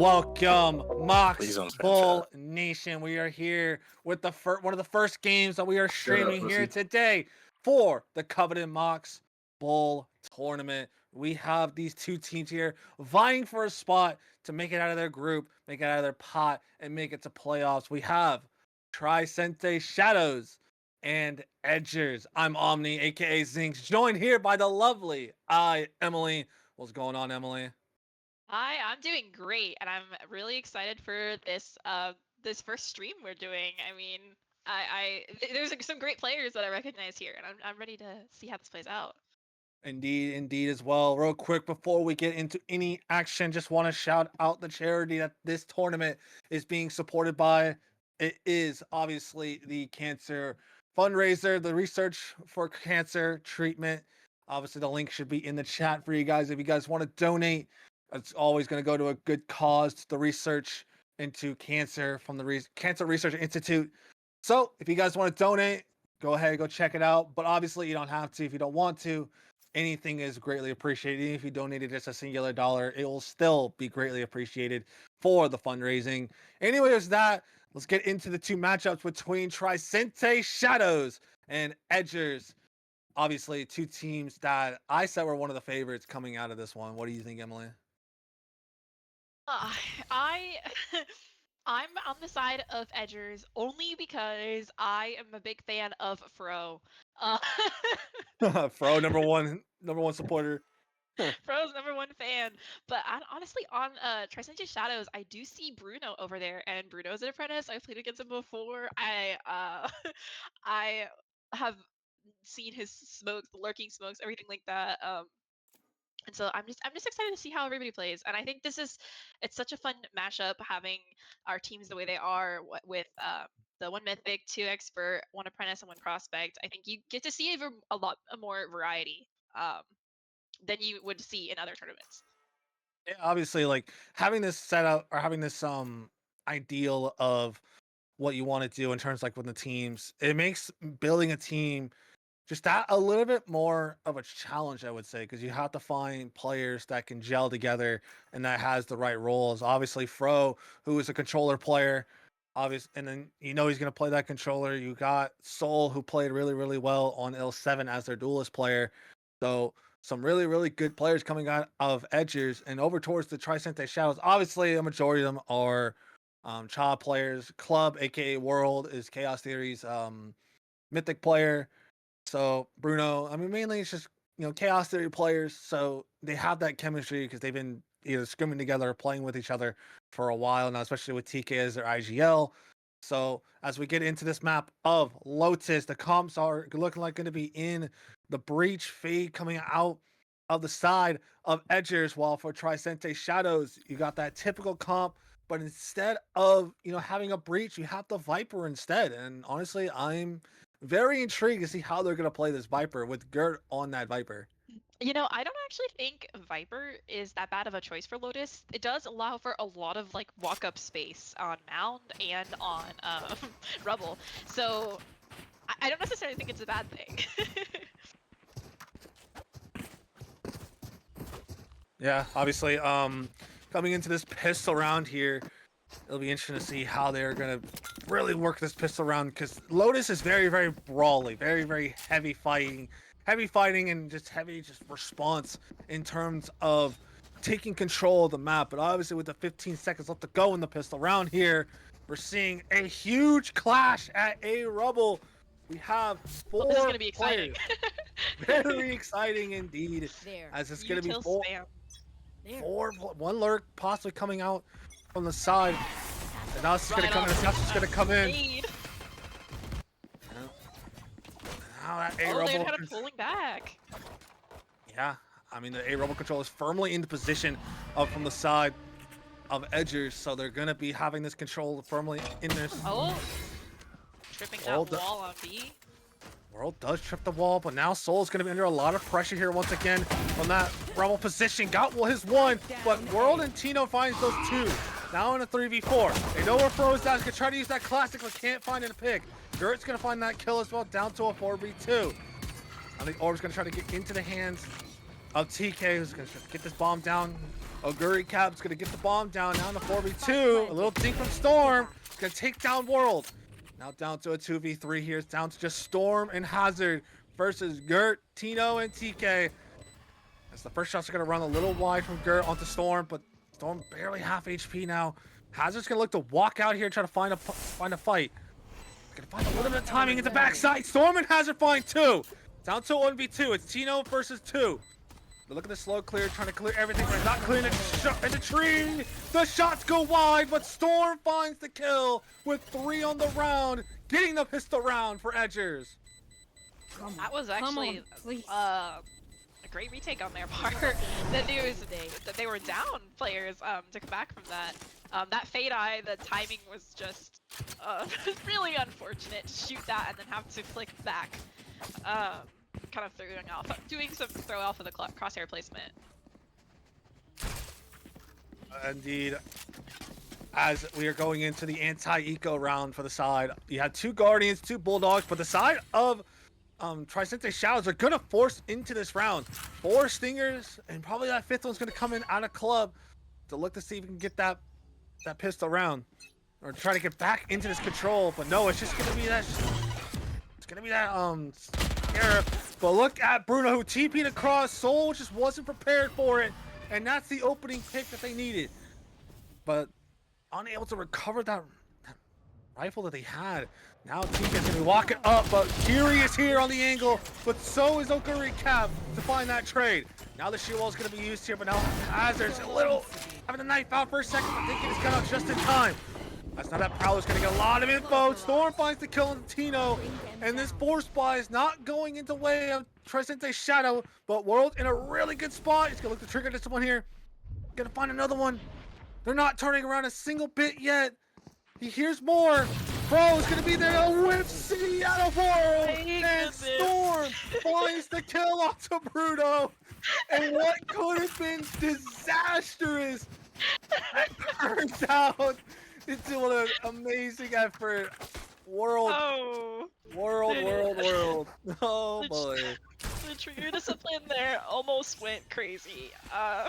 Welcome, Please MOX don't spam Bull chat. Nation. We are here with the one of the first games that we are Shut up, streaming here pussy. today for the coveted MOX Bull tournament. We have these two teams here vying for a spot to make it out of their group, make it out of their pot, and make it to playoffs. We have Trisente Shadows and Edgers. I'm Omni, aka Zinx, joined here by the lovely Emily. What's going on, Emily? Hi, I'm doing great, and I'm really excited for this first stream we're doing. I mean, there's some great players that I recognize here, and I'm ready to see how this plays out. Indeed, indeed, as well. Real quick before we get into any action, just want to shout out the charity that this tournament is being supported by. It is obviously the cancer fundraiser, the research for cancer treatment. Obviously, the link should be in the chat for you guys. If you guys want to donate, it's always going to go to a good cause, the research into cancer from the Cancer Research Institute. So if you guys want to donate, go ahead, go check it out. But obviously, you don't have to if you don't want to. Anything is greatly appreciated. Even if you donated just a singular dollar, it will still be greatly appreciated for the fundraising. Anyways, let's get into the two matchups between Trisente Shadows and Edgers. Obviously, two teams that I said were one of the favorites coming out of this one. What do you think, Emily? I I'm on the side of Edgers only because I am a big fan of Fro. Uh, Fro, number one supporter. Fro's #1 fan. But honestly, on Trisente Shadows, I do see Bruno over there, and Bruno's an apprentice. I've played against him before. I have seen his smokes, the lurking smokes, everything like that. And so I'm just excited to see how everybody plays. And I think it's such a fun mashup having our teams the way they are with the one mythic, two expert, one apprentice, and one prospect. I think you get to see even a more variety than you would see in other tournaments. Yeah, obviously, like having this setup or having this ideal of what you want to do in terms like with the teams, it makes building a team just that a little bit more of a challenge, I would say, because you have to find players that can gel together and that has the right roles. Obviously, Fro, who is a controller player, and then he's gonna play that controller. You got Soul, who played really, really well on L7 as their duelist player. So some really, really good players coming out of Edgers and over towards the Trisente Shadows. Obviously, a majority of them are child players. Club, aka World, is Chaos Theory's mythic player. So Bruno, I mean, mainly it's just Chaos Theory players. So they have that chemistry because they've been either scrimming together or playing with each other for a while now, especially with TK as their IGL. So as we get into this map of Lotus, the comps are looking like going to be in the Breach Fade coming out of the side of Edgers, while for Trisente Shadows, you got that typical comp, but instead of having a Breach, you have the Viper instead. And honestly, I'm very intrigued to see how they're going to play this Viper with Gert on that Viper. I don't actually think Viper is that bad of a choice for Lotus. It does allow for a lot of like walk-up space on Mound and on Rubble. So I don't necessarily think it's a bad thing. Yeah, obviously, coming into this pistol round here, it'll be interesting to see how they're gonna really work this pistol round because Lotus is very, very brawly, very, very heavy fighting, and just heavy response in terms of taking control of the map. But obviously, with the 15 seconds left to go in the pistol round here, we're seeing a huge clash at A Rubble. We have four this is gonna be exciting. Very exciting indeed. As it's gonna be one lurk possibly coming out from the side. And now it's gonna come in. Now it's gonna come in. Now that A Rubble. They're kind of pulling back. Yeah, I mean the A Rubble control is firmly in the position from the side of Edgers, so they're gonna be having this control firmly in this. Oh, tripping that wall on B. World does trip the wall, but now Soul is going to be under a lot of pressure here once again from that Rebel position. Got his one, but World and Tino finds those two. Now in a 3v4. They know where Fro is at. He's going to try to use that classic, but can't find it a pick. Gert's going to find that kill as well, down to a 4v2. I think Orb's going to try to get into the hands of TK, who's going to get this bomb down. Oguri Cap's gonna get the bomb down. Now in the 4v2. A little dink from Storm. It's gonna take down World. Now down to a 2v3 here. It's down to just Storm and Hazard versus Gert, Tino, and TK. As the first shots are gonna run a little wide from Gert onto Storm, but Storm barely half HP now. Hazard's gonna look to walk out here, try to find a fight. Gonna find a little bit of timing at the backside. Storm and Hazard find two. Down to 1v2. It's Tino versus 2. They're looking to slow clear, trying to clear everything, but not clearing the tree. The shots go wide, but Storm finds the kill with 3 on the round, getting the pistol round for Edgers. That was actually a great retake on their part. The news that they were down players to come back from that. That Fade Eye, the timing was just really unfortunate to shoot that and then have to flick back. Kind of doing some throw off of the crosshair placement. Indeed. As we are going into the anti-eco round for the side, you had 2 Guardians, 2 Bulldogs, but the side of Trisente Shadows are gonna force into this round. 4 Stingers, and probably that 5th one's gonna come in out of club to look to see if we can get that pistol round, or try to get back into this control. But no, it's just gonna be that. It's gonna be that Scarab. But look at Bruno, who TP'd across. Soul just wasn't prepared for it, and that's the opening pick that they needed. But unable to recover that rifle that they had. Now TK's gonna be walking up, but Kiri is here on the angle, but so is Oguri Cap to find that trade. Now the shield wall is gonna be used here, but now Hazard's a little having the knife out for a second, but thinking it's got out just in time. That's not that Prowler's gonna get a lot of info. Storm finds the kill on Tino, and this force buy is not going into way of Tricente's Shadow, but World in a really good spot. He's gonna look to trigger this one here. Gonna find another one. They're not turning around a single bit yet. He hears more. Bro is gonna be there to whip City out of World, and Storm finds the kill onto Bruno. And what could have been disastrous turns out into an amazing effort. World. World. Oh boy. The trigger discipline there almost went crazy. I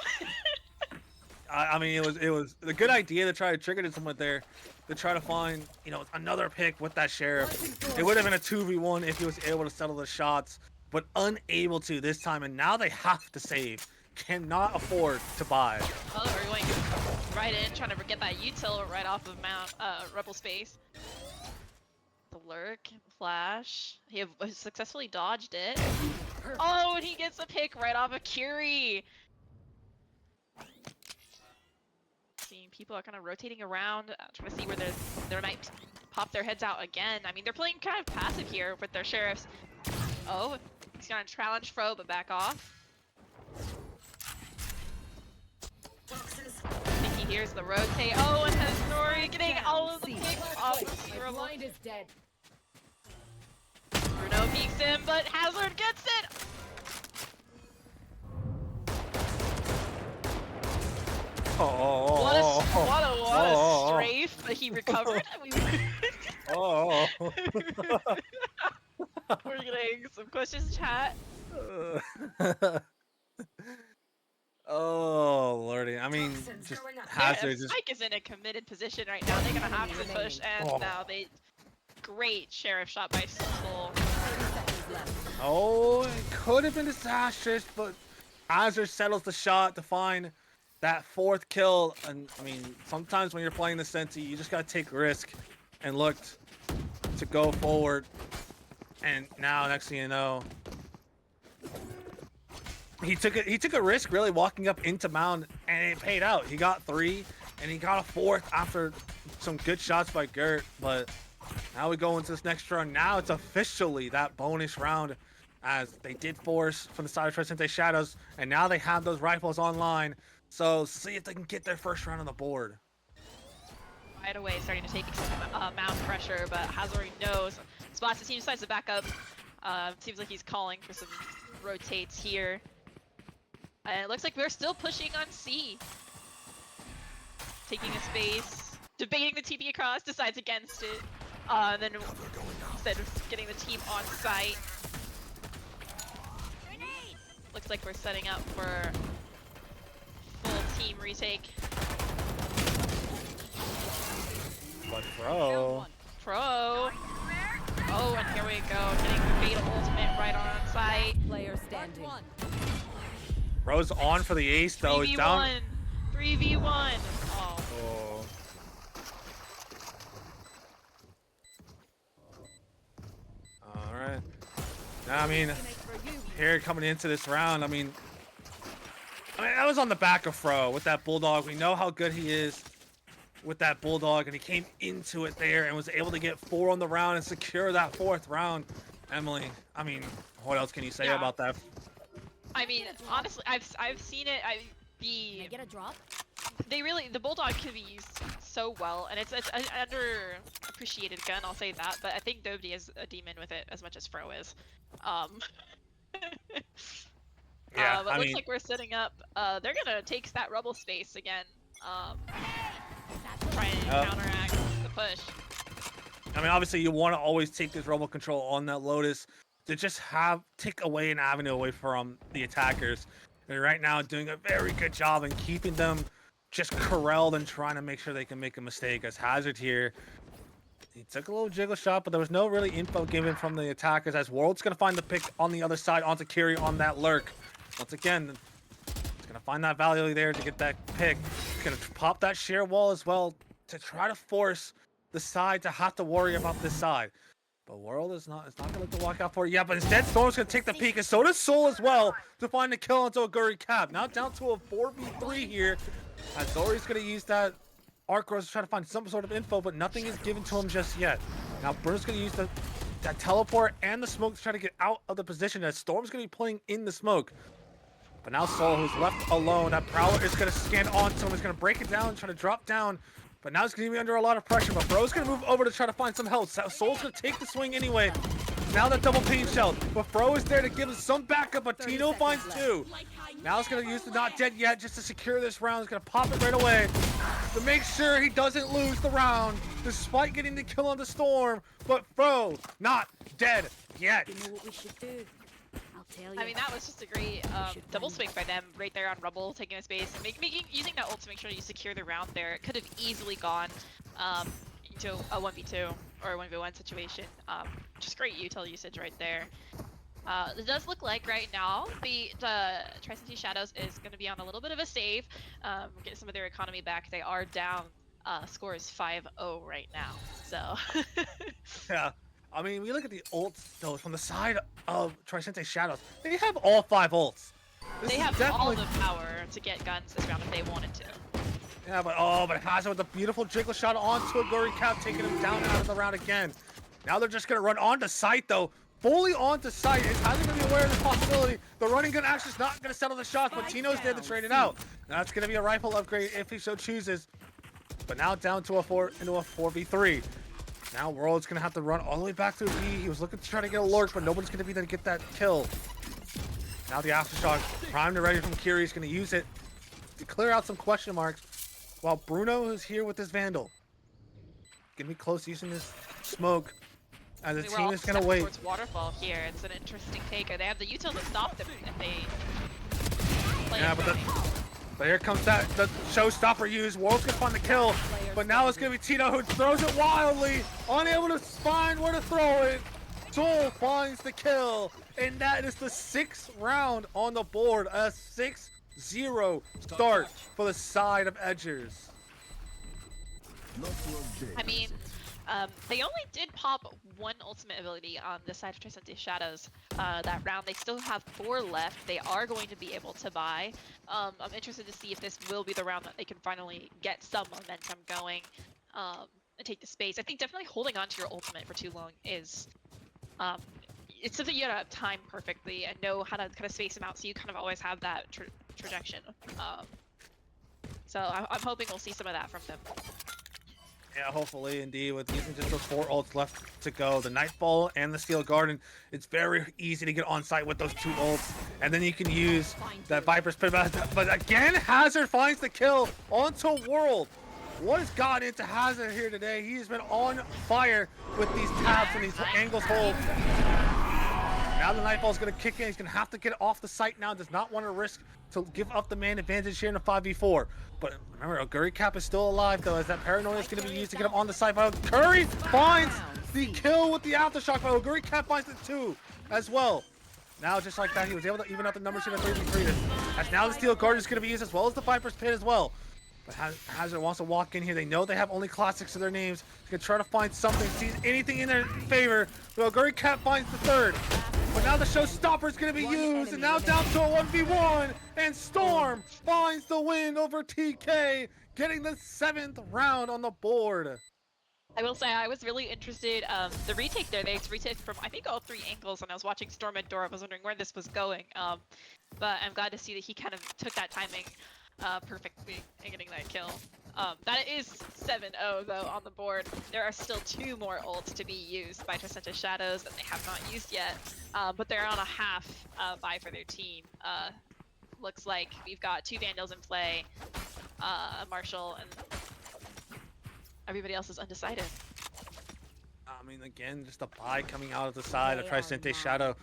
mean, it was a good idea to try to trigger someone there, to try to find, another pick with that Sheriff. It would have been a 2v1 if he was able to settle the shots, but unable to this time, and now they have to save. Cannot afford to buy. Oh, we're going right in, trying to get that util right off of Rebel space. The lurk, flash. He successfully dodged it. Oh, and he gets a pick right off of Curie. Seeing people are kind of rotating around, trying to see where they might pop their heads out again. I mean, they're playing kind of passive here with their sheriffs. Oh, he's gonna challenge Fro, but back off. I think he hears the rotate. Oh, and has Nori getting all of the picks off of Zero. Blind is dead. Bruno peeks him, but Hazard gets it! What a strafe, but he recovered. We're getting some questions, chat. Oh lordy, I mean, just Hazard. Spike is in a committed position right now. They're gonna have to push, and now great sheriff shot by Soul. Oh, it could have been disastrous, but Hazard settles the shot to find that 4th kill. And I mean, sometimes when you're playing the Senti, you just gotta take risk and look to go forward. And now, next thing you know, he took a risk really walking up into Mound, and it paid out. He got 3, and he got a 4th after some good shots by Gert. But now we go into this next round. Now it's officially that bonus round, as they did force from the side of Trisente Shadows, and now they have those rifles online. So see if they can get their first round on the board. Right away, starting to take some Mound pressure, but Hazard knows. Spots the team, decides to back up. Seems like he's calling for some rotates here. And it looks like we're still pushing on C. Taking a space, debating the TP across, decides against it. Then instead of getting the team on site. Looks like we're setting up for full team retake. But Pro. Oh, and here we go. Getting the fatal ultimate right on site. Player standing. Pro's on for the ace though. He's down. 3v1. Oh. Oh. All right. Now, I mean, here coming into this round, I mean, that was on the back of Fro with that Bulldog. We know how good he is with that Bulldog, and he came into it there and was able to get 4 on the round and secure that 4th round. Emily, I mean, what else can you say about that? I mean, honestly, I've seen it. Can I get a drop? The Bulldog can be used so well, and it's an underappreciated gun. I'll say that, but I think nobody is a demon with it as much as Fro is. Yeah, but looks like we're setting up. They're gonna take that rubble space again. Try and counteract the push. I mean, obviously, you want to always take this rubble control on that Lotus to just take away an avenue away from the attackers. And right now, doing a very good job in keeping them just corralled and trying to make sure they can make a mistake. As Hazard here, he took a little jiggle shot, but there was no really info given from the attackers. As World's gonna find the pick on the other side onto Kiri on that lurk. Once again, he's gonna find that value there to get that pick. He's gonna pop that sheer wall as well to try to force the side to have to worry about this side. But World is not gonna look to walk out for it. Yeah, but instead Storm's gonna take the peek, and so does Soul as well to find the kill onto a Guri Cap. Now down to a 4v3 here. As Zori's gonna use that Arc Rose to try to find some sort of info, but nothing is given to him just yet. Now Bruno's gonna use that teleport and the smoke to try to get out of the position, as Storm's gonna be playing in the smoke. But now Soul, who's left alone, that Prowler is gonna scan onto him, is gonna break it down, try to drop down. But now he's gonna be under a lot of pressure, but Bro's gonna move over to try to find some help. Soul's gonna take the swing anyway. Now that double pain shell, but Bro is there to give him some backup, but Tino finds 2. Now he's gonna use the not dead yet just to secure this round. He's gonna pop it right away to make sure he doesn't lose the round, despite getting the kill on the Storm. But Bro, not dead yet. You know what we should do? I'll tell you. I mean, that was just a great double swing by them right there on Rubble, taking a space and using that ult to make sure you secure the round there. It could have easily gone into a 1v2 or a 1v1 situation. Just great util usage right there. It does look like right now the Trisente Shadows is going to be on a little bit of a save, get some of their economy back. They are down. Score is 5-0 right now. So Yeah. I mean, we look at the ults, though, from the side of Trisente Shadows. They have all 5 ults. They have all the power to get guns this round if they wanted to. Yeah, but Hazard with a beautiful jiggle shot onto a Guri Cap, taking him down out of the round again. Now they're just going to run onto site, though. Fully onto site. Is Hazard going to be aware of this possibility? The running gun actually is not going to settle the shots, but Tino's there to trade it out. That's going to be a rifle upgrade if he so chooses. But now down to a 4v3. Now World's gonna have to run all the way back to B. He was looking to try to get a lurk, but nobody's gonna be there to get that kill. Now the aftershock, primed and ready from Kiri, is gonna use it to clear out some question marks, while Bruno is here with this Vandal. Gonna be close using this smoke, as the team is gonna wait. Towards Waterfall here. It's an interesting take. They have the util to stop them if they play. Yeah, but here comes the showstopper use. World's gonna find the kill, but now it's gonna be Tino who throws it wildly, unable to find where to throw it. Soul finds the kill, and that is the 6th round on the board. A 6-0 start for the side of Edgers. I mean, they only did pop 1 ultimate ability on the side of Trisente Shadows that round. They still have 4 left. They are going to be able to buy. I'm interested to see if this will be the round that they can finally get some momentum going and take the space. I think definitely holding on to your ultimate for too long is it's something you gotta time perfectly and know how to kind of space them out, so you kind of always have that trajectory. So I'm hoping we'll see some of that from them. Yeah, hopefully, indeed, with using just those 4 ults left to go. The Nightfall and the Steel Garden, it's very easy to get on site with those 2 ults. And then you can use that Viper's Pit. But again, Hazard finds the kill onto World. What has gotten into Hazard here today? He has been on fire with these tabs and these angles hold. Now the Nightfall is going to kick in. He's going to have to get off the site now. Does not want to risk to give up the man advantage here in a 5v4. But remember, Oguri Cap is still alive, though, as that Paranoia is going to be used to get him on the site. But Curry finds the kill with the Aftershock, but Oguri Cap finds the 2 as well. Now, just like that, he was able to even out the numbers here in 3v3. As now the Steel Guard is going to be used as well as the Viper's Pit as well. But Hazard wants to walk in here. They know they have only classics to their names. He's going to try to find something, see anything in their favor. But Oguri Cap finds the 3rd. But now the Showstopper is going to be used, and now down to a 1v1, and Storm finds the win over TK, getting the 7th round on the board. I will say I was really interested. The retake there, they retake from I think all 3 angles, and I was watching Storm and Dora. I was wondering where this was going. But I'm glad to see that he kind of took that timing perfectly in getting that kill. That is 7-0 though on the board. There are still 2 more ults to be used by Trisente Shadows that they have not used yet. But they're on a half buy for their team. Looks like we've got 2 Vandals in play, a Marshall, and everybody else is undecided. I mean, again, just a buy coming out of the side of Trisente Shadow.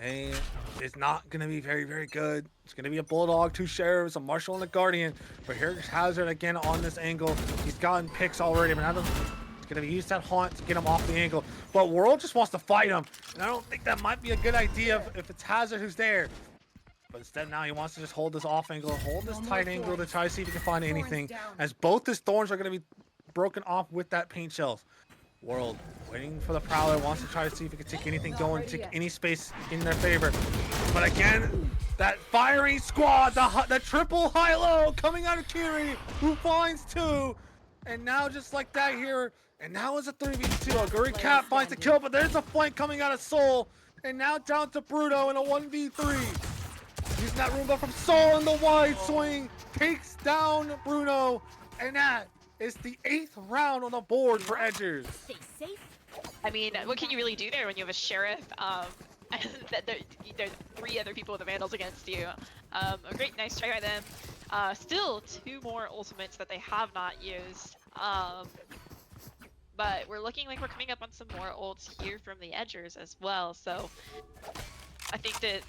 And it's not going to be very, very good. It's going to be a Bulldog, 2 Sheriffs, a Marshall, and a Guardian. But here's Hazard again on this angle. He's gotten picks already, but now he's going to use that haunt to get him off the angle. But World just wants to fight him. And I don't think that might be a good idea if it's Hazard who's there. But instead now he wants to just hold this off angle, hold this tight angle to try to see if he can find anything. As both his thorns are going to be broken off with that paint shells. World waiting for the Prowler, wants to try to see if he can take anything going, take any space in their favor. But again, that firing squad, the triple high-low coming out of Kiri, who finds 2. And now just like that here, and now it's a 3v2. Oguri Cap finds the kill, but there's a flank coming out of Soul. And now down to Bruno in a 1v3. Using that Roomba from Soul in the wide swing, takes down Bruno, and that is the 8th round on the board for Edgers. Stay safe. I mean, what can you really do there when you have a Sheriff, and there's 3 other people with the Vandals against you? A great, nice try by them. Still 2 more ultimates that they have not used. But we're looking like we're coming up on some more ults here from the Edgers as well. So I think that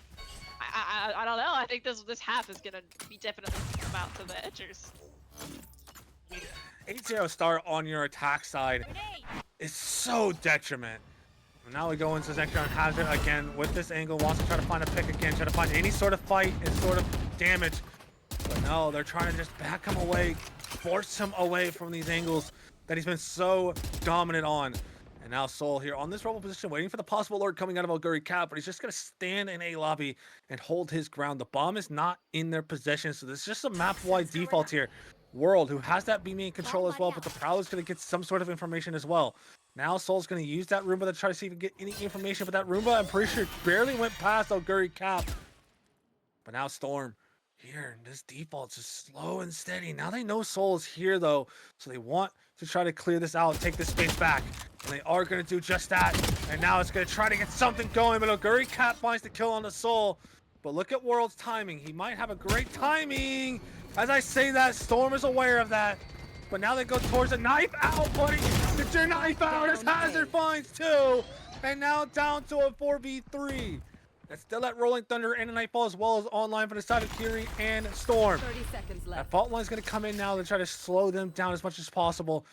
I don't know. I think this half is gonna be definitely come out to the Edgers. 8-0 start on your attack side is so detriment. And now we go into the next round. Hazard again with this angle, wants to try to find a pick again, try to find any sort of fight and sort of damage. But no, they're trying to just back him away, force him away from these angles that he's been so dominant on. And now Soul here on this rebel position, waiting for the possible lord coming out of Oguri Cap, but he's just going to stand in a lobby and hold his ground. The bomb is not in their possession, so this is just a map-wide default here. World, who has that BB in control as well, but the Prowler's going to get some sort of information as well. Now Soul's going to use that Roomba to try to see if he can get any information, but that Roomba, I'm pretty sure, barely went past Oguri Cap. But now Storm here, this default's just slow and steady. Now they know Soul is here, though, so they want to try to clear this out and take this space back. And they are going to do just that. And now it's going to try to get something going, but Oguri Cap finds the kill on the Soul. But look at World's timing. He might have a great timing. As I say that, Storm is aware of that. But now they go towards a knife out, buddy. Get your knife out as Hazard finds 2. And now down to a 4v3. That's still at Rolling Thunder and a Nightfall as well as online for the side of Kiri and Storm. 30 seconds left. That fault line is going to come in now to try to slow them down as much as possible.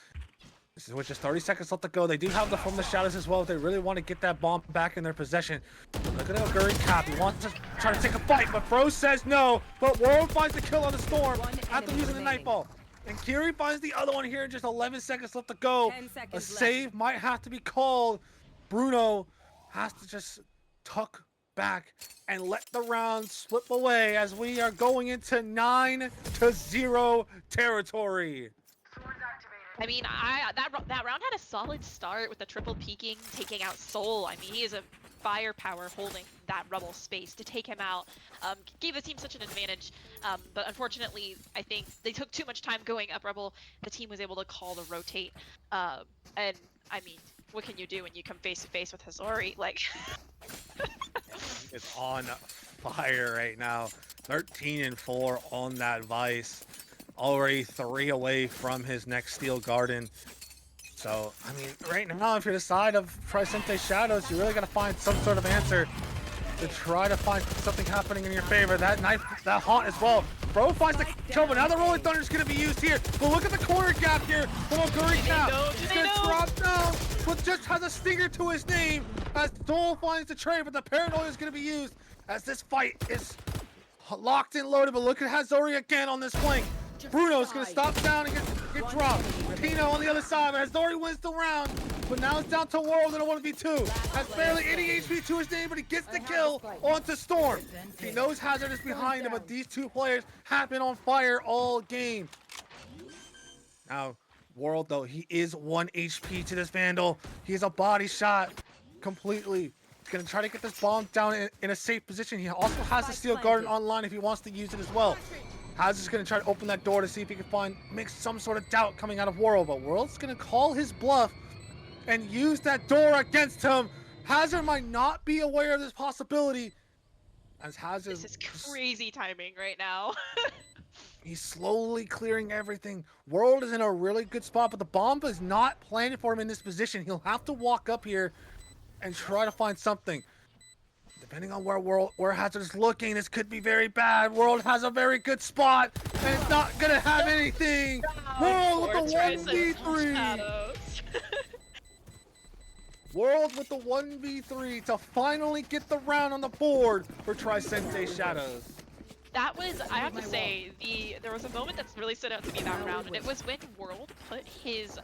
This is with just 30 seconds left to go. They do have the From the Shadows as well if they really want to get that bomb back in their possession. Look at Oguri Cap. He wants to try to take a fight, but Fro says no. But World finds the kill on the Storm after using the Nightfall. And Kiri finds the other one here. Just 11 seconds left to go. A save might have to be called. Bruno has to just tuck back and let the round slip away as we are going into 9-0 territory. I mean, that round had a solid start with the triple peeking, taking out Soul. I mean, he is a firepower holding that Rebel space to take him out. Gave the team such an advantage, but unfortunately, I think they took too much time going up Rebel. The team was able to call the rotate, and I mean, what can you do when you come face to face with Hazori? Like, it's on fire right now. 13-4 on that Vice. Already 3 away from his next Steel Garden. So, I mean, right now, if you're the side of Trisente Shadows, you really got to find some sort of answer. to try to find something happening in your favor. That knife, that haunt as well. Bro finds the kill, but now the Rolling Thunder is going to be used here. But look at the corner gap here from a Guri cap. He's going to drop down, but just has a stinger to his name as Dole finds the trade, but the paranoia is going to be used as this fight is locked and loaded. But look at Hazori again on this flank. Bruno's going to stop down and get dropped. Pino on the other side, but Hazori wins the round. But now it's down to World in a 1v2. Has barely any HP to his name, but he gets the kill onto Storm. He knows Hazard is behind him, but these two players have been on fire all game. Now, World, though, he is 1 HP to this Vandal. He is a body shot completely. He's going to try to get this bomb down in a safe position. He also has the Steel Garden online if he wants to use it as well. Hazard's going to try to open that door to see if he can make some sort of doubt coming out of World, but World's going to call his bluff and use that door against him. Hazard might not be aware of this possibility, as Hazard... This is crazy timing right now. He's slowly clearing everything. World is in a really good spot, but the bomb is not planted for him in this position. He'll have to walk up here and try to find something. Depending on where Hazard is looking, this could be very bad. World has a very good spot, and it's not gonna have anything. World with the 1v3. World with the 1v3 to finally get the round on the board for Trisente Shadows. That was, I have to say, there was a moment that's really stood out to me that round, and it was when World put his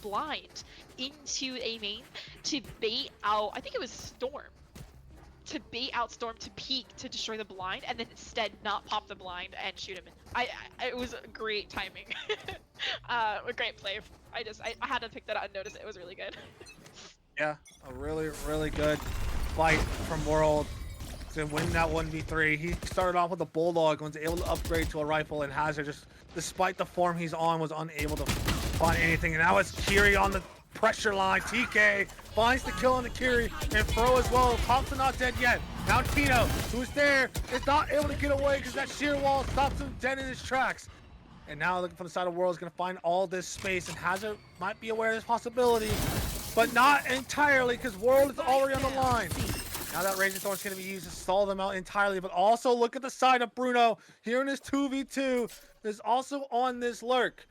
blind into a main to bait out, I think it was Storm. To bait out Storm to peek to destroy the blind, and then instead not pop the blind and shoot him. It was great timing. A great play. I had to pick that out and notice it. It was really good. Yeah, a really, really good fight from World to win that 1v3. He started off with a Bulldog, was able to upgrade to a rifle, and Hazard, just despite the form he's on, was unable to find anything. And now it's Kiri on the pressure line. TK finds the kill on the Kiri, and Fro as well. Pops are not dead yet. Now Tino, who's there, is not able to get away because that sheer wall stops him dead in his tracks. And now looking from the side of World is going to find all this space, and Hazard might be aware of this possibility, but not entirely because World is already on the line. Now that Raging Thorn is going to be used to stall them out entirely, but also look at the side of Bruno here in his 2v2. Is also on this lurk.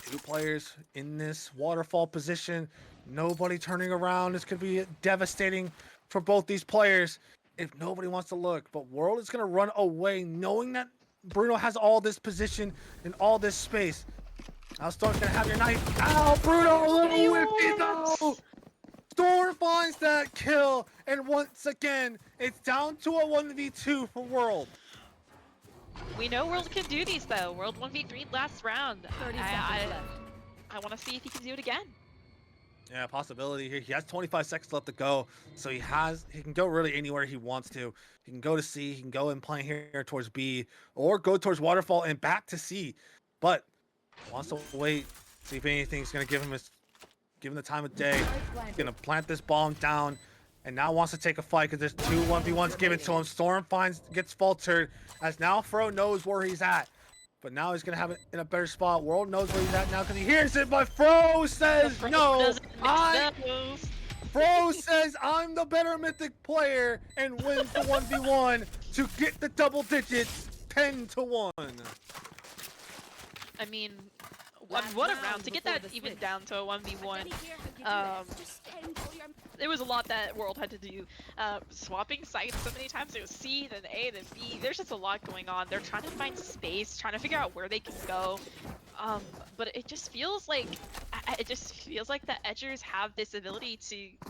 2 players in this waterfall position. Nobody turning around. This could be devastating for both these players if nobody wants to look. But World is going to run away knowing that Bruno has all this position and all this space. Now Storm's going to have your knife. Ow, Bruno, a little whippy though. Storm finds that kill, and once again, it's down to a 1v2 for World. We know World can do these though. World 1v3 last round. 30 seconds left. I want to see if he can do it again. Yeah, possibility here. He has 25 seconds left to go, so he can go really anywhere he wants to. He can go to C, he can go and play here towards B, or go towards Waterfall and back to C. But wants to wait, see if anything's gonna give him the time of day. He's gonna plant this bomb down, and now wants to take a fight because there's 2 1v1s given to him. Storm gets faltered, as now Fro knows where he's at. But now he's gonna have it in a better spot. World knows where he's at now because he hears it, but Fro says no. Fro says I'm the better mythic player and wins the 1v1 to get the double digits 10-1. I mean, what a round to get that even down to a 1v1. There was a lot that World had to do. Swapping sites so many times. It was C, then A, then B. There's just a lot going on. They're trying to find space, trying to figure out where they can go. But it just feels like the Edgers have this ability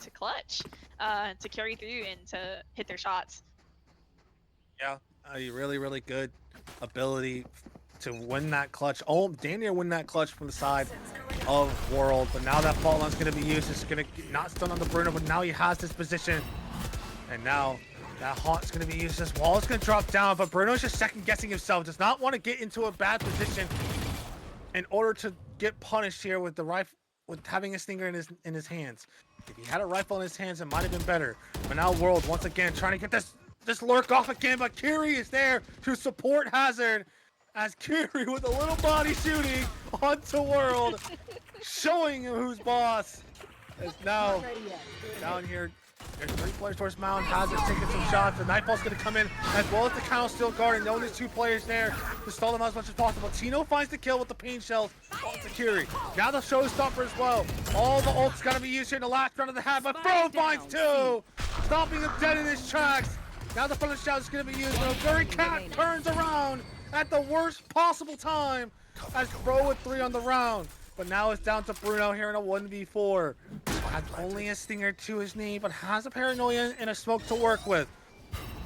to clutch, to carry through and to hit their shots. Yeah, a really, really good ability to win that clutch. Oh, damn near win that clutch from the side of World. But now that fault line's going to be used. It's going to not stun on the Bruno, but now he has this position. And now that haunt's going to be used. This wall is going to drop down, but Bruno's just second guessing himself. Does not want to get into a bad position in order to get punished here with the rifle, with having a stinger in his hands. If he had a rifle in his hands, it might have been better. But now World once again trying to get this lurk off again, but Kiri is there to support Hazard. As Kiri with a little body shooting onto World, showing him who's boss. Is now down here There's 3 players towards Mound. Hazard's taking some shots. The Nightfall's going to come in as well as the Counter Steel Guard. And knowing there's 2 players there to stall them out as much as possible. Tino finds the kill with the pain shells on Sakiri. Now the showstopper as well. All the ults got to be used here in the last round of the half. But Fro finds 2. Stopping him dead in his tracks. Now the front shout is going to be used. And Guri Cat turns around at the worst possible time as Fro with 3 on the round. But now it's down to Bruno here in a 1v4. Has only a stinger to his knee, but has a paranoia and a smoke to work with.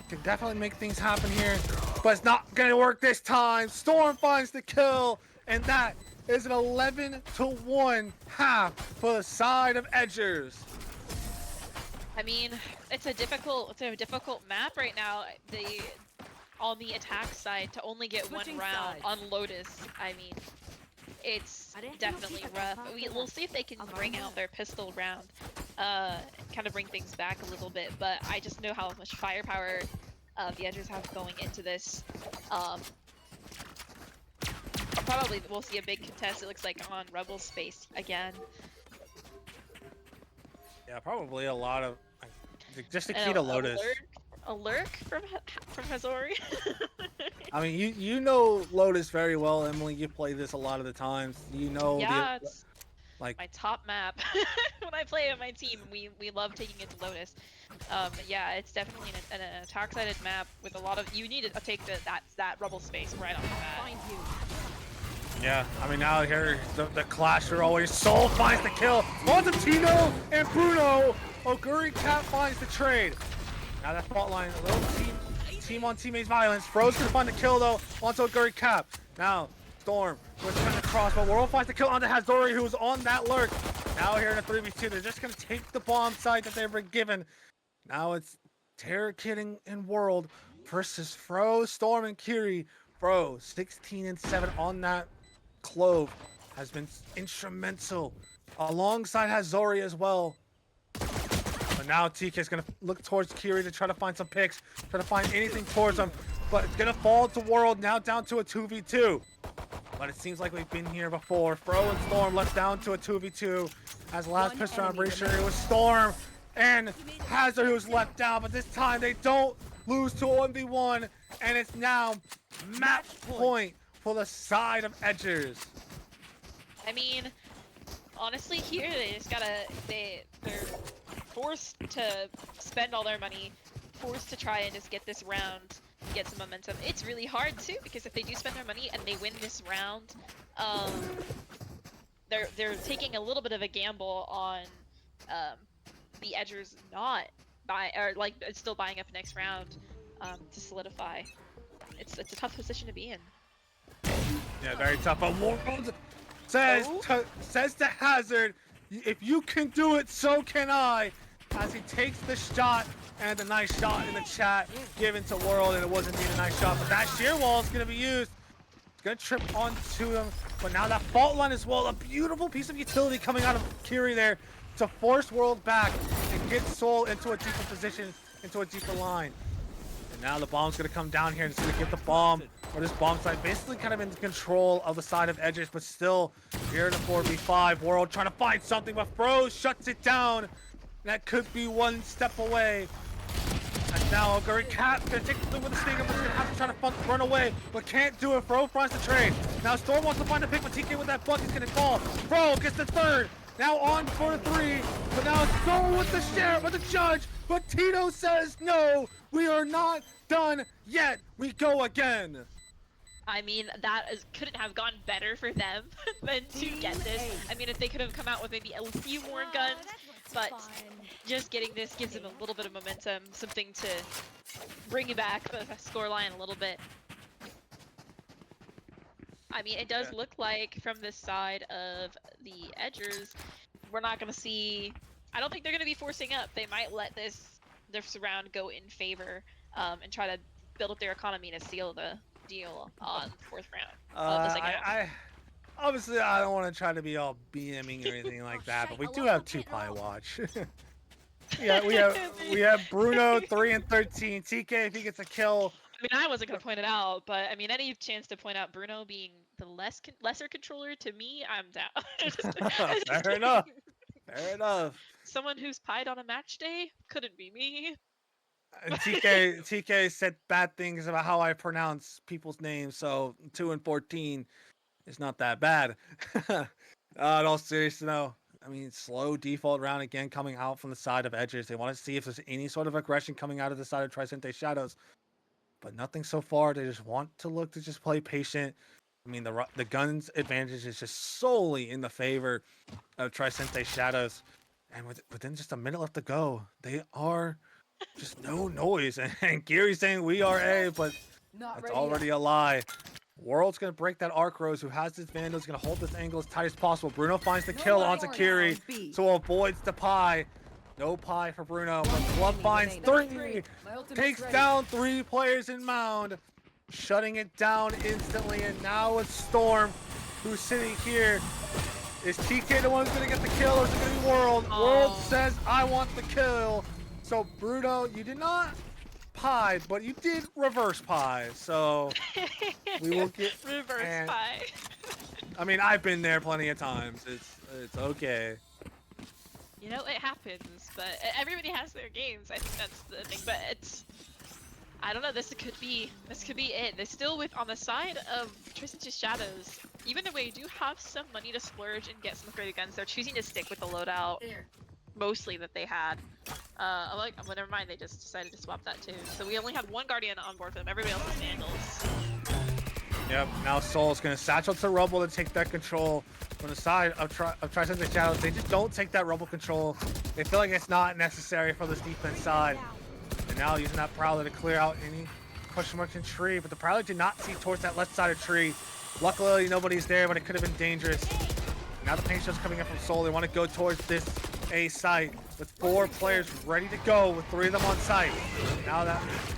Can definitely make things happen here, but it's not gonna work this time. Storm finds the kill, and that is an 11-1 half for the side of Edgers. I mean, it's a difficult map right now. On the attack side, to only get Switching 1 round sides. on Lotus, I mean, it's definitely rough. We'll see if they can bring out their pistol round, kind of bring things back a little bit. But I just know how much firepower the Edgers have going into this. Probably we'll see a big contest. It looks like on Rebel space again. Yeah, probably a lot of just a And key to Lotus. A lurk from Hazori. I mean, you know Lotus very well, Emily. You play this a lot of the times. You know, Yeah, it's like my top map when I play with my team. We love taking it to Lotus. Yeah, it's definitely an attack-sided map with a lot of. You need to take that rubble space right off the bat. Find you. yeah. I mean, now here the clash are always. Soul finds the kill onto Tino and Bruno. Guri Cat finds the trade. Now that fault line, a little team on teammates violence. Fro's gonna find the kill though onto Guri Cap. Now Storm was trying to cross, but World finds the kill onto Hazori, who was on that lurk. Now here in a 3v2, they're just gonna take the bomb site that they've been given. Now it's Terror Kid and World versus Fro, Storm, and Kiri. Fro 16-7 on that Clove has been instrumental, alongside Hazori as well. But now TK is going to look towards Kiri to try to find some picks, try to find anything towards him. But it's going to fall to World, now down to a 2v2. But it seems like we've been here before. Fro and Storm left down to a 2v2. As last pistol, I'm pretty sure it was Storm and Hazard who was left down. But this time they don't lose to a 1v1. And it's now match point for the side of Edgers. I mean, honestly, here they just gotta they're forced to spend all their money, forced to try and just get this round, get some momentum. It's really hard too, because if they do spend their money and they win this round, they're taking a little bit of a gamble on the Edgers not buy or like still buying up next round to solidify. It's a tough position to be in. Yeah, very tough. But World says to Hazard, if you can do it, so can I. As he takes the shot, and a nice shot in the chat given to World, and it wasn't even a nice shot. But that shear wall is going to be used. It's going to trip onto him. But now that fault line as well, a beautiful piece of utility coming out of Kiri there to force World back and get Soul into a deeper position, into a deeper line. And now the bomb's going to come down here and it's going to get the bomb, or this bomb site basically kind of in control of the side of Edgers, but still here in a 4v5. World trying to find something, but Fro shuts it down. That could be one step away. And now Guri Cat gonna take the with the stinger, but he's gonna have to try to run away, but can't do it. Fro finds the trade. Now Storm wants to find a pick, but TK with that buck is gonna fall. Fro gets the third. Now on for the 3, but now it's Storm with the share, with the judge. But Tito says no, we are not done yet. We go again. I mean, couldn't have gone better for them than to get this. I mean, if they could have come out with maybe a few more guns, but just getting this gives them a little bit of momentum, something to bring back the scoreline a little bit. I mean, it does look like from this side of the Edgers, we're not going to see. I don't think they're going to be forcing up. They might let this round go in favor and try to build up their economy to seal the deal on the 4th round. The second round. Obviously, I don't want to try to be all BMing or anything like that, but we do have 2 pie watch. Yeah, we have Bruno 3 and 13. TK if he gets a kill. I mean, I wasn't gonna point it out, but I mean, any chance to point out Bruno being the lesser controller to me, I'm down. Fair enough. Fair enough. Someone who's pied on a match day couldn't be me. And TK said bad things about how I pronounce people's names, so 2 and 14 is not that bad. In all seriousness, though, I mean, slow default round again coming out from the side of Edgers. They want to see if there's any sort of aggression coming out of the side of Trisente Shadows, but nothing so far. They just want to look to just play patient. I mean, the guns advantage is just solely in the favor of Trisente Shadows, and within just a minute left to go, they are just no noise. And Gary's saying we are A, but that's already a lie. World's gonna break that arc rose. Who has this Vandal is gonna hold this angle as tight as possible. Bruno finds the kill onto Kiri, so avoids the pie. No pie for Bruno, but Club finds 3. Takes down 3 players in Mound, shutting it down instantly. And now it's Storm, who's sitting here. Is TK the one who's gonna get the kill, or is it gonna be World? World says, I want the kill. So Bruno, you did not pie, but you did reverse pie. So we will get reverse pie. I mean, I've been there plenty of times. It's okay. You know, it happens, but everybody has their games. I think that's the thing. But it's, I don't know. This could be it. They're still on the side of Trisente Shadows. Even though we do have some money to splurge and get some upgraded guns, they're choosing to stick with the loadout mostly that they had. Well, never mind. They just decided to swap that too. So we only have 1 Guardian on board for them. Everybody else is Vandals. Yep. Now Soul's gonna satchel to Rubble to take that control from the side of Trisente Shadows. They just don't take that Rubble control. They feel like it's not necessary for this defense side. And now using that Prowler to clear out any question marks in tree, but the Prowler did not see towards that left side of tree. Luckily, nobody's there, but it could have been dangerous. Now the paint shot's coming in from Soul. They want to go towards this A site with 4 players ready to go with 3 of them on site. Now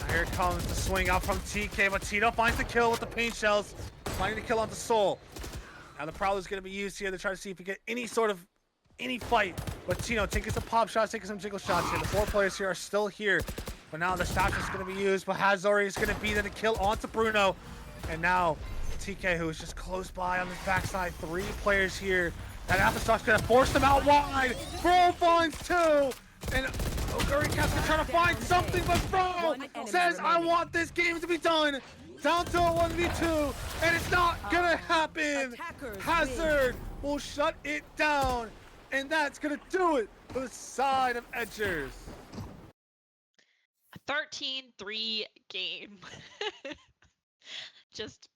here comes the swing out from TK, but Tito finds the kill with the paint shells, finding the kill onto Soul. Now the Prowler's going to be used here to try to see if we get any fight. But Tino taking some pop shots, taking some jiggle shots here. The 4 players here are still here, but now the stash is going to be used. But Hazori is going to be there to kill onto Bruno, and now TK, who is just close by on the backside. 3 players here. That Alphastock's gonna force them out wide. Bro finds 2. And Oguri Cat's gonna try to find something, but Bro says, I want this game to be done. Down to a 1v2, and it's not gonna happen. Hazard will shut it down, and that's gonna do it for the side of Edgers. A 13-3 game. Just,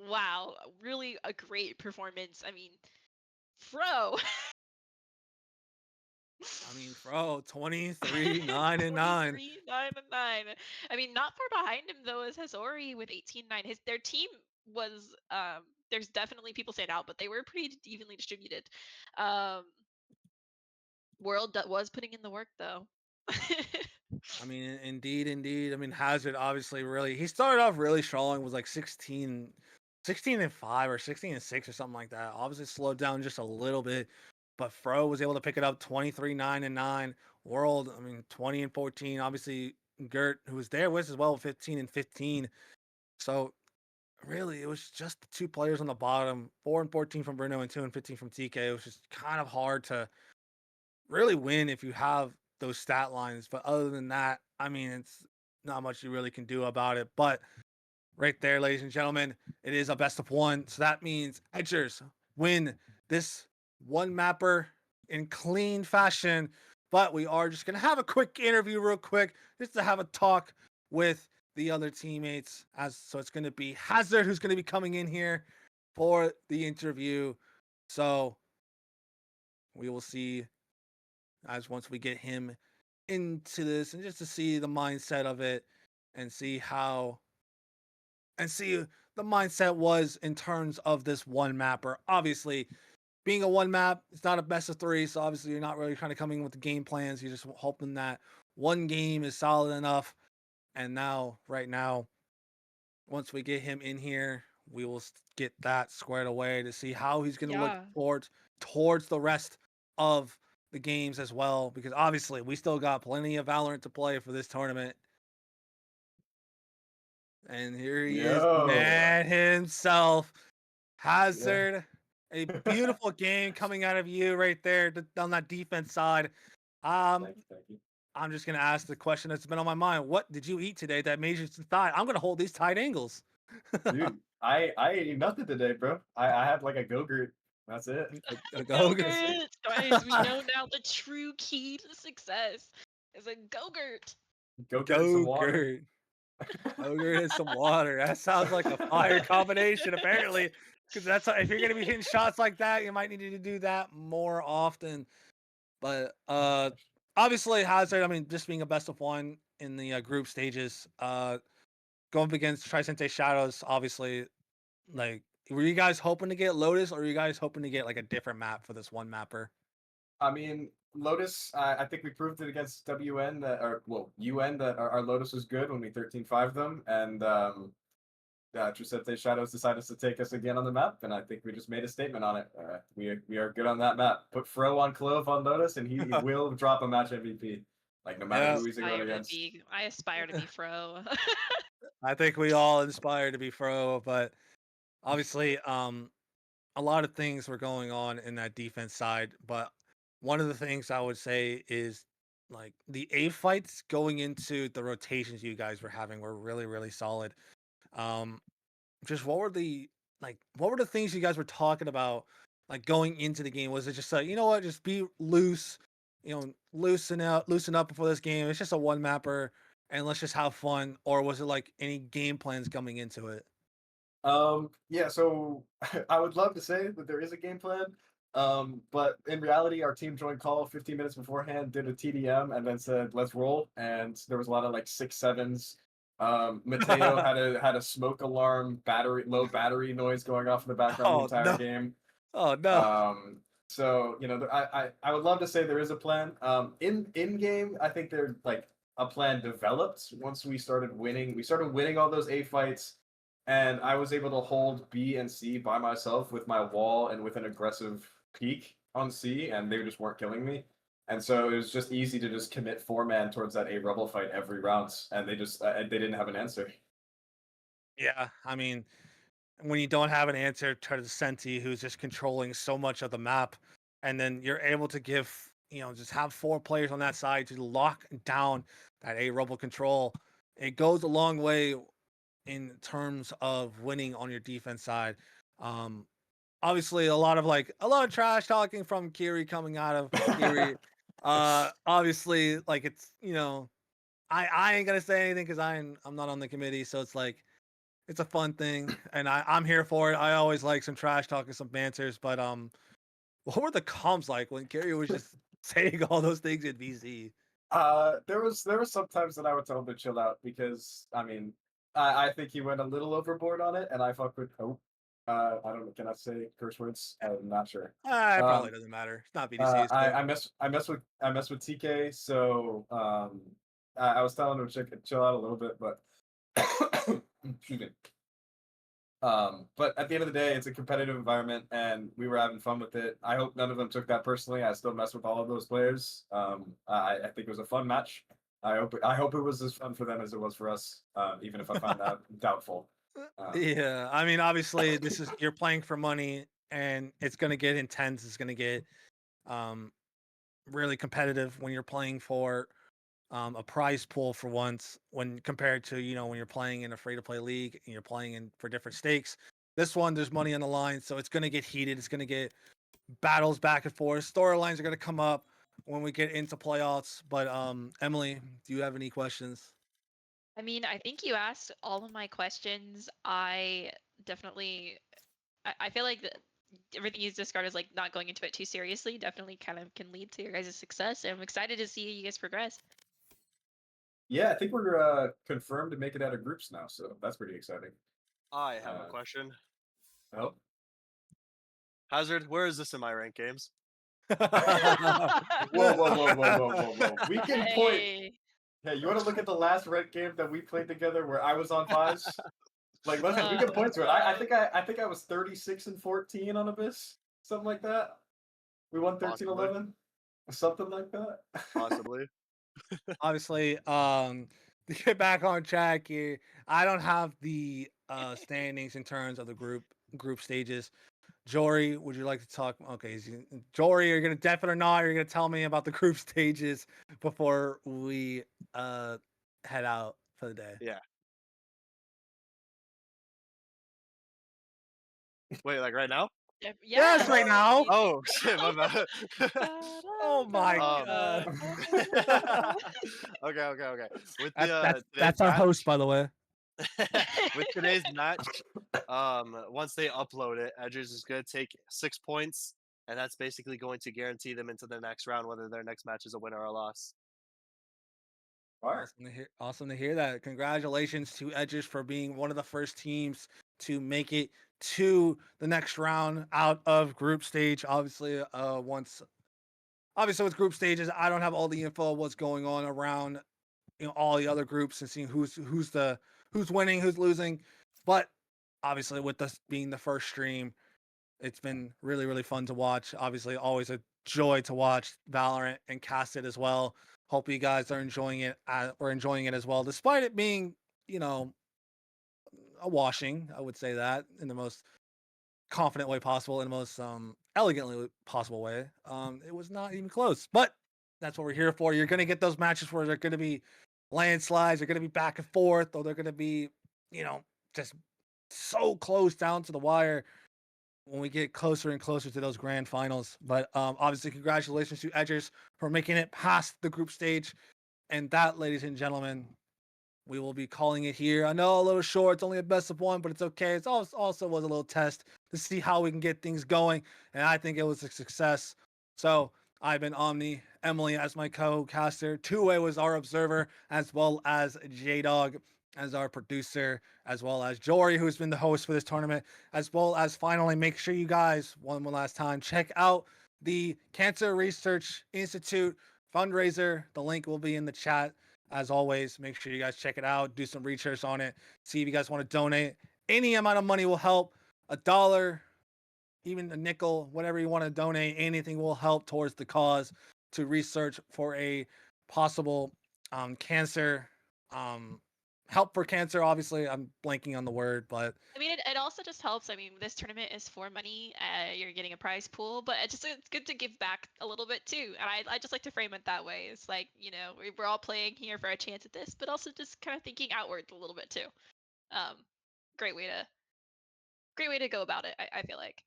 wow. Really a great performance. I mean, Fro. Fro, 23, 9 and 9. 23, 9 and 9. I mean, not far behind him though is Hazori with 18-9. Their team was there's definitely people stand out, but they were pretty evenly distributed. World was putting in the work though. I mean, indeed. I mean, Hazard obviously he started off really strong, was like 16 and 5 or 16 and 6 or something like that. Obviously slowed down just a little bit, but Fro was able to pick it up 23, 9 and 9. World, I mean, 20 and 14. Obviously Gert, who was there with as well, 15 and 15. So really, it was just the 2 players on the bottom, 4 and 14 from Bruno and 2 and 15 from TK. It was just kind of hard to really win if you have those stat lines. But other than that, I mean, it's not much you really can do about it. But right there, ladies and gentlemen, it is a best of 1. So that means Edgers win this 1 mapper in clean fashion. But we are just going to have a quick interview real quick, just to have a talk with the other teammates. So it's going to be Hazard who's going to be coming in here for the interview. So we will see as once we get him into this, and just to see the mindset of it and see the mindset was in terms of this 1 mapper. Obviously, being a 1 map, it's not a best of 3, so obviously you're not really trying to come in with the game plans. You're just hoping that 1 game is solid enough. And right now, once we get him in here, we will get that squared away to see how he's going to look towards the rest of the games as well, because obviously we still got plenty of Valorant to play for this tournament. And here he is, man himself, Hazard. A beautiful game coming out of you right there on that defense side. Thank you. I'm just gonna ask the question that's been on my mind. What did you eat today that made you decide I'm gonna hold these tight angles? Dude, I ain't nothing today, bro. I had like a Go-Gurt. That's it. A Go-Gurt. Go-Gurt! Guys, we know now the true key to success is a Go-Gurt. Go-Gurt and some water. Go-Gurt and some water. That sounds like a fire combination, apparently. Because that's if you're gonna be hitting shots like that, you might need to do that more often. But obviously, Hazard. I mean, just being a best of one in the group stages, going up against Trisente Shadows, obviously, like, were you guys hoping to get Lotus, or were you guys hoping to get like a different map for this one mapper? I mean, Lotus, I think we proved it against WN that, or well, UN that our Lotus was good when we 13-5 them, and Trisente Shadows decided to take us again on the map, and I think we just made a statement on it. We are good on that map. Put Fro on Clove on Lotus, and he will drop a match MVP. Like, no matter who he's going against. I aspire to be Fro. I think we all aspire to be Fro, but obviously, a lot of things were going on in that defense side. But one of the things I would say is like the A fights going into the rotations you guys were having were really, really solid. Um, just what were the things you guys were talking about like going into the game? Was it just like, you know what, just be loose, loosen up before this game? It's just a one mapper and let's just have fun, or was it like any game plans coming into it? Yeah, so I would love to say that there is a game plan. But in reality, our team joined call 15 minutes beforehand, did a TDM, and then said, "Let's roll." And there was a lot of like 6-7s. Mateo had a smoke alarm, low battery noise going off in the background the entire game. Oh no. So I would love to say there is a plan. In game, I think there's like a plan developed once we started winning. We started winning all those A fights, and I was able to hold B and C by myself with my wall and with an aggressive peak on C, and they just weren't killing me. And so it was just easy to just commit 4-man towards that A Rebel fight every round, and they didn't have an answer. Yeah, I mean, when you don't have an answer to the Senti, who's just controlling so much of the map, and then you're able to give, just have 4 players on that side to lock down that A Rebel control, it goes a long way in terms of winning on your defense side. Obviously a lot of trash talking from Kiri coming out of Kiri. Obviously, like, it's, I ain't gonna say anything because I'm not on the committee, so it's like it's a fun thing and I'm here for it. I always like some trash talking, some banters, but what were the comms like when Kiri was just saying all those things in VZ? There was some times that I would tell him to chill out because I mean I think he went a little overboard on it, and I fuck with hope. I don't know. Can I say curse words? I'm not sure. It probably doesn't matter. It's not BDC. I mess with TK. So I was telling him to chill out a little bit, but excuse me. But at the end of the day, it's a competitive environment, and we were having fun with it. I hope none of them took that personally. I still mess with all of those players. I think it was a fun match. I hope it was as fun for them as it was for us, even if I find that doubtful. Yeah, I mean, obviously, you're playing for money, and it's gonna get intense. It's gonna get really competitive when you're playing for a prize pool for once, when compared to when you're playing in a free to play league and you're playing in for different stakes. This one, there's money on the line, so it's gonna get heated. It's gonna get battles back and forth. Storylines are gonna come up when we get into playoffs. But Emily, do you have any questions? I mean, I think you asked all of my questions. I definitely, I feel like everything you discarded is like not going into it too seriously. Definitely kind of can lead to your guys' success. And I'm excited to see you guys progress. Yeah, I think we're confirmed to make it out of groups now, so that's pretty exciting. I have a question. Oh, Hazard, where is this in my rank games? whoa! We can point. Hey. Hey, you want to look at the last red game that we played together where I was on 5s? Like, listen, we can point to it. I think I was 36-14 on Abyss, something like that. We won 13-11, something like that. Possibly. Obviously, to get back on track here, I don't have the standings in terms of the group stages. Jory, would you like to talk? Okay, Jory, you're gonna deaf it or not? You're gonna tell me about the group stages before we head out for the day. Yeah. Wait, like right now? Yeah. Yes, right now. Oh shit, my bad. Oh my Um, god. okay. With the today's That's our match, host, by the way. with today's match, once they upload it, Edgers is gonna take 6 points, and that's basically going to guarantee them into the next round, whether their next match is a win or a loss. Awesome to hear that. Congratulations to Edgers for being one of the first teams to make it to the next round out of group stage. Obviously, with group stages, I don't have all the info of what's going on around all the other groups and seeing who's winning, who's losing. But obviously, with this being the first stream, it's been really, really fun to watch. Obviously, always a joy to watch Valorant and cast it as well. Hope you guys are enjoying it. We're enjoying it as well, despite it being, a washing. I would say that in the most confident way possible, in the most elegantly possible way. It was not even close, but that's what we're here for. You're gonna get those matches where they're gonna be landslides, they're gonna be back and forth, or they're gonna be, just so close down to the wire when we get closer and closer to those grand finals. But obviously, congratulations to Edgers for making it past the group stage. And that, ladies and gentlemen, we will be calling it here. I know a little short, it's only a best of one, but it's okay. It's also was a little test to see how we can get things going. And I think it was a success. So I've been Omni, Emily as my co-caster, Two-Way was our observer, as well as J-Dog as our producer, as well as Jory, who's been the host for this tournament, as well as finally make sure you guys, one last time, check out the Cancer Research Institute fundraiser. The link will be in the chat. As always, make sure you guys check it out, do some research on it, see if you guys want to donate. Any amount of money will help. $1, even a nickel, whatever you want to donate, anything will help towards the cause to research for a possible cancer help for cancer. Obviously, I'm blanking on the word, but I mean, it also just helps. I mean, this tournament is for money. You're getting a prize pool, but it's good to give back a little bit too. And I just like to frame it that way. It's like, we're all playing here for a chance at this, but also just kind of thinking outward a little bit too. Great way to go about it. I feel like.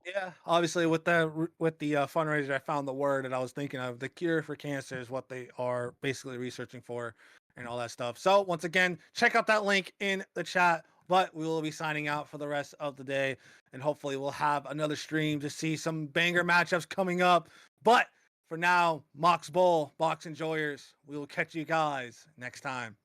yeah, obviously with the fundraiser, I found the word that I was thinking of. The cure for cancer is what they are basically researching for, and all that stuff. So once again, check out that link in the chat. But we will be signing out for the rest of the day, and hopefully we'll have another stream to see some banger matchups coming up. But for now, MOX Bowl, Box Enjoyers, we will catch you guys next time.